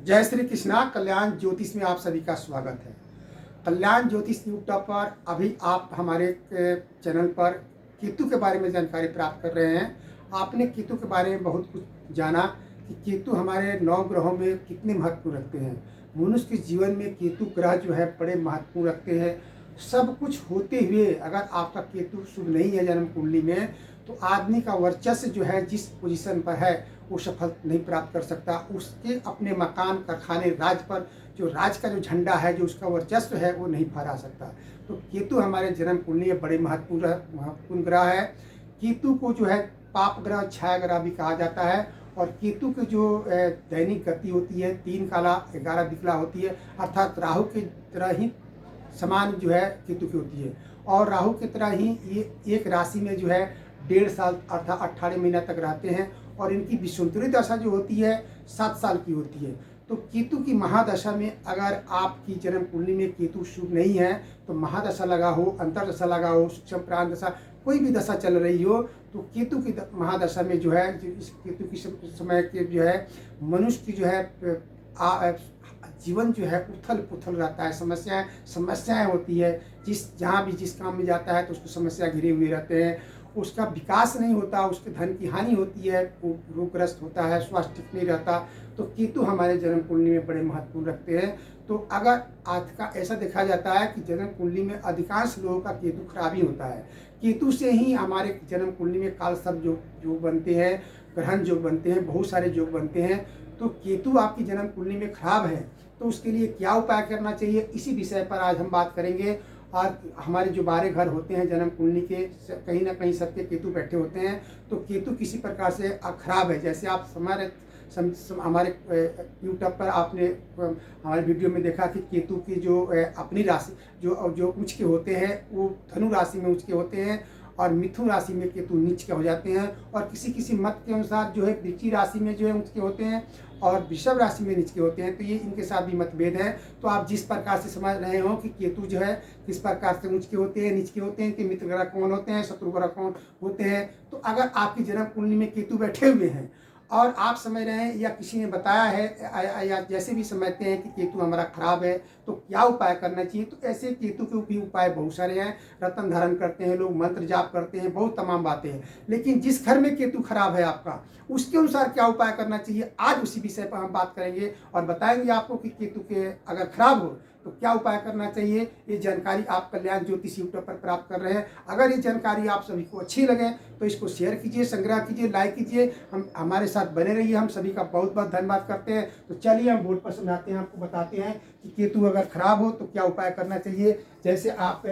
जय श्री कृष्णा। कल्याण ज्योतिष में आप सभी का स्वागत है। कल्याण ज्योतिष यूट्यूब पर अभी आप हमारे चैनल पर केतु के बारे में जानकारी प्राप्त कर रहे हैं। आपने केतु के बारे में बहुत कुछ जाना कि केतु हमारे 9 ग्रहों में कितने महत्व रखते हैं। मनुष्य के जीवन में केतु ग्रह जो है बड़े महत्वपूर्ण रखते हैं। सब कुछ होते हुए अगर आपका केतु शुभ नहीं है जन्म कुंडली में, तो आदमी का वर्चस्व जो है जिस पोजीशन पर है वो सफल नहीं प्राप्त कर सकता। उसके अपने मकान कारखाने राज पर जो राज का जो झंडा है, जो उसका वर्चस्व है, वो नहीं फहरा सकता। तो केतु हमारे जन्म कुंडली में बड़े महत्वपूर्ण ग्रह है। केतु को जो है पाप ग्रह, छाया ग्रह भी कहा जाता है। और केतु की जो दैनिक गति होती है 3 काला 11 दिक्ला होती है, अर्थात राहु की तरह ही समान जो है केतु की होती है। और राहु की तरह ही ये एक राशि में जो है 1.5 साल अर्थात 18 महीना तक रहते हैं। और इनकी विषुवंतरी दशा जो होती है 7 साल की होती है। तो केतु की महादशा में अगर आपकी जन्म कुंडली में केतु शुभ नहीं है, तो महादशा लगा हो, अंतरदशा लगा हो, सूक्ष्म प्राण दशा, कोई भी दशा चल रही हो, तो केतु की महादशा में जो है इस केतु की समय के जो है मनुष्य की जो है जीवन जो है उथल पुथल रहता है। समस्याएं होती है। जहाँ भी जिस काम में जाता है तो उसको समस्या घिरे हुए रहते हैं। उसका विकास नहीं होता, उसके धन की हानि होती है, वो रोगग्रस्त होता है, स्वास्थ्य ठीक नहीं रहता। तो केतु हमारे जन्म कुंडली में बड़े महत्वपूर्ण रखते हैं। तो अगर आज का ऐसा देखा जाता है कि जन्म कुंडली में अधिकांश लोगों का केतु खराब ही होता है। केतु से ही हमारे जन्म कुंडली में काल सर्प योग बनते हैं, ग्रहण योग बनते हैं, बहुत सारे योग बनते हैं। तो केतु आपकी जन्म कुंडली में खराब है तो उसके लिए क्या उपाय करना चाहिए, इसी विषय पर आज हम बात करेंगे। और हमारे जो 12 घर होते हैं जन्म कुंडली के, कहीं ना कहीं सबके केतु बैठे होते हैं। तो केतु किसी प्रकार से खराब है। जैसे आप हमारे यूट्यूब पर आपने हमारे वीडियो में देखा कि केतु की जो अपनी राशि जो उच्च के होते हैं वो धनु राशि में उच्च के होते हैं, और मिथुन राशि में केतु नीच के हो जाते हैं। और किसी मत के अनुसार जो है वृश्चिक राशि में जो है ऊंच के होते हैं और वृषभ राशि में नीच के होते हैं। तो ये इनके साथ भी मतभेद है। तो आप जिस प्रकार से समझ रहे हो कि केतु जो है किस प्रकार से ऊंच के होते हैं, नीच के होते हैं, कि मित्र ग्रह कौन होते हैं, शत्रु ग्रह कौन होते हैं। तो अगर आपकी जन्म कुंडली में केतु बैठे हुए हैं और आप समझ रहे हैं या किसी ने बताया है या जैसे भी समझते हैं कि केतु हमारा खराब है, तो क्या उपाय करना चाहिए। तो ऐसे केतु के भी उपाय बहुत सारे हैं। रत्न धारण करते हैं लोग, मंत्र जाप करते हैं, बहुत तमाम बातें हैं। लेकिन जिस घर में केतु खराब है आपका, उसके अनुसार क्या उपाय करना चाहिए, आज उसी विषय पर हम बात करेंगे और बताएंगे आपको कि केतु के अगर खराब हो तो क्या उपाय करना चाहिए। ये जानकारी आप कल्याण ज्योतिष यूट्यूब पर प्राप्त कर रहे हैं। अगर ये जानकारी आप सभी को अच्छी लगे तो इसको शेयर कीजिए, संग्रह कीजिए, लाइक कीजिए, हम हमारे साथ बने रहिए। हम सभी का बहुत बहुत धन्यवाद करते हैं। तो चलिए हम बोर्ड पर समझाते हैं, आपको बताते हैं कि केतु अगर खराब हो तो क्या उपाय करना चाहिए। जैसे आप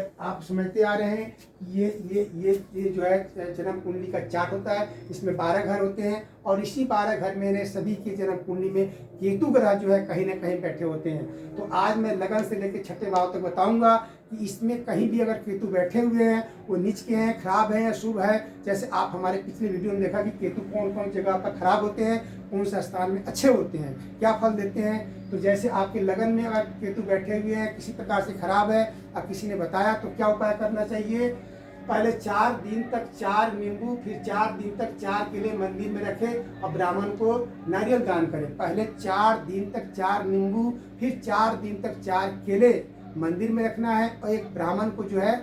समझते आ रहे हैं, ये जो है जन्म कुंडली का चार्ट होता है। इसमें 12 घर होते हैं और इसी 12 घर में सभी के जन्म कुंडली में केतु ग्रह जो है कहीं ना कहीं बैठे होते हैं। तो आज मैं लगन से लेकर छठे भाव तक बताऊंगा कि इसमें कहीं भी अगर केतु बैठे हुए हैं, वो नीच के हैं, खराब है या शुभ है। जैसे आप हमारे पिछले वीडियो में देखा कि केतु कौन कौन जगह पर खराब होते हैं, कौन सा स्थान में अच्छे होते हैं, क्या फल देते हैं। तो जैसे आपके लगन में अगर केतु बैठे हुए हैं, किसी प्रकार से खराब है और किसी ने बताया, तो क्या उपाय करना चाहिए। पहले 4 दिन तक 4 नींबू, फिर 4 दिन तक 4 केले मंदिर में रखें और ब्राह्मण को नारियल दान करें। पहले 4 दिन तक 4 नींबू, फिर 4 दिन तक 4 केले मंदिर में रखना है और एक ब्राह्मण को जो है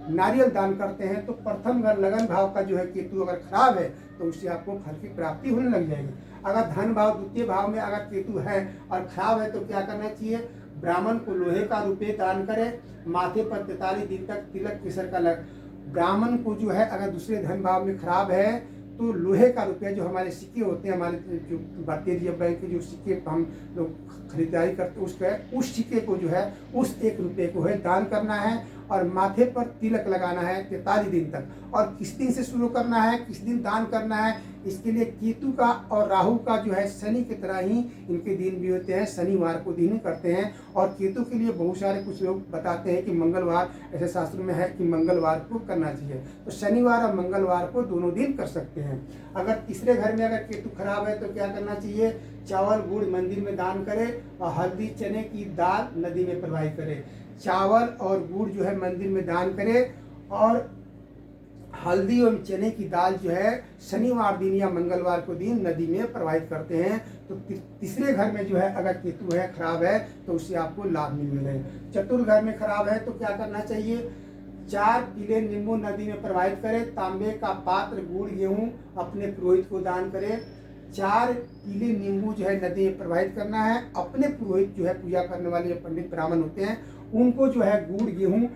नारियल दान करते हैं। तो प्रथम घर लगन भाव का जो है केतु अगर खराब है तो उससे आपको फल की प्राप्ति होने लग जाएगी। अगर धन भाव द्वितीय भाव में अगर केतु है और खराब है तो क्या करना चाहिए। ब्राह्मण को लोहे का रुपये दान करें, माथे पर 43 दिन तक तिलक केसर का ब्राह्मण को जो है अगर दूसरे धन भाव में खराब है तो लोहे का रुपया, जो हमारे सिक्के होते हैं, हमारे जो भारतीय रिजर्व बैंक के जो सिक्के हम लोग खरीदारी करते हैं, उस सिक्के को जो है उस 1 रुपये को है दान करना है। और माथे पर तिलक लगाना है 43 दिन तक। और किस दिन से शुरू करना है, किस दिन दान करना है, इसके लिए केतु का और राहु का जो है शनि की तरह ही इनके दिन भी होते हैं, शनिवार को दिन करते हैं। और केतु के लिए बहुत सारे कुछ लोग बताते हैं कि मंगलवार, ऐसे शास्त्र में है कि मंगलवार को करना चाहिए। तो शनिवार और मंगलवार को दोनों दिन कर सकते हैं। अगर तीसरे घर में अगर केतु खराब है तो क्या करना चाहिए। चावल गुड़ मंदिर में दान करें और हल्दी चने की दाल नदी में प्रवाहित करें। चावल और गुड़ जो है मंदिर में दान करें और हल्दी एवं चने की दाल जो है शनिवार दिन या मंगलवार को दिन नदी में प्रवाहित करते हैं। तो तीसरे घर में जो है अगर केतु है खराब है तो उससे आपको लाभ मिलेंगे। चतुर्थ घर में खराब है तो क्या करना चाहिए, 4 पीले नींबू नदी में प्रवाहित करें, तांबे का पात्र गुड़ गेहूं अपने पुरोहित को दान करें। 4 पीले नींबू जो है नदी में प्रवाहित करना है, अपने पुरोहित जो है पूजा करने वाले जो पंडित ब्राह्मण होते हैं उनको जो है गुड़ गेहूं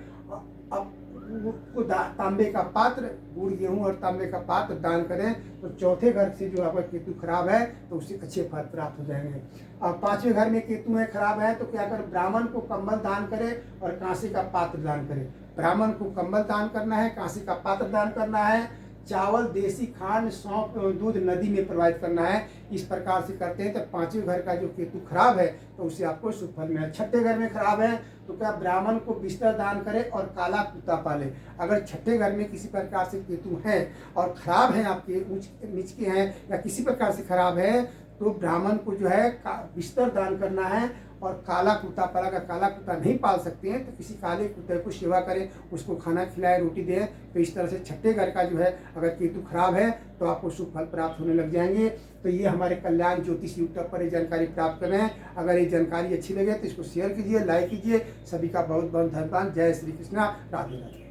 को तांबे का पात्र, गुड़ गेहूं और तांबे का पात्र दान करें। तो चौथे घर से जो आपका केतु खराब है तो उससे अच्छे फल प्राप्त हो जाएंगे। और 5वें घर में केतु है खराब है तो क्या करें, ब्राह्मण को कंबल दान करें और कांसे का पात्र दान करें। ब्राह्मण को कंबल दान करना है, कांसे का पात्र दान करना है, चावल देसी खांड सौंफ दूध नदी में प्रवाहित करना है। इस प्रकार से करते हैं तो 5वें घर का जो केतु खराब है तो उससे आपको शुभ फल मिले। 6ठे घर में खराब है तो क्या ब्राह्मण को बिस्तर दान करे और काला कुत्ता पाले। अगर 6ठे घर में किसी प्रकार से केतु है और खराब है, आपके नीच के हैं या किसी प्रकार से खराब है तो ब्राह्मण को जो है बिस्तर दान करना है और काला कुत्ता पाला। अगर काला कुत्ता नहीं पाल सकते हैं तो किसी काले कुत्ते को सेवा करें, उसको खाना खिलाएं, रोटी दें। तो इस तरह से 6ठे घर का जो है अगर केतु खराब है तो आपको शुभ फल प्राप्त होने लग जाएंगे। तो ये हमारे कल्याण ज्योतिष यूट्यूब पर ये जानकारी प्राप्त कर रहे हैं। अगर ये जानकारी अच्छी लगे तो इसको शेयर कीजिए, लाइक कीजिए। सभी का बहुत बहुत धन्यवाद। जय श्री कृष्णा, राधे राधे।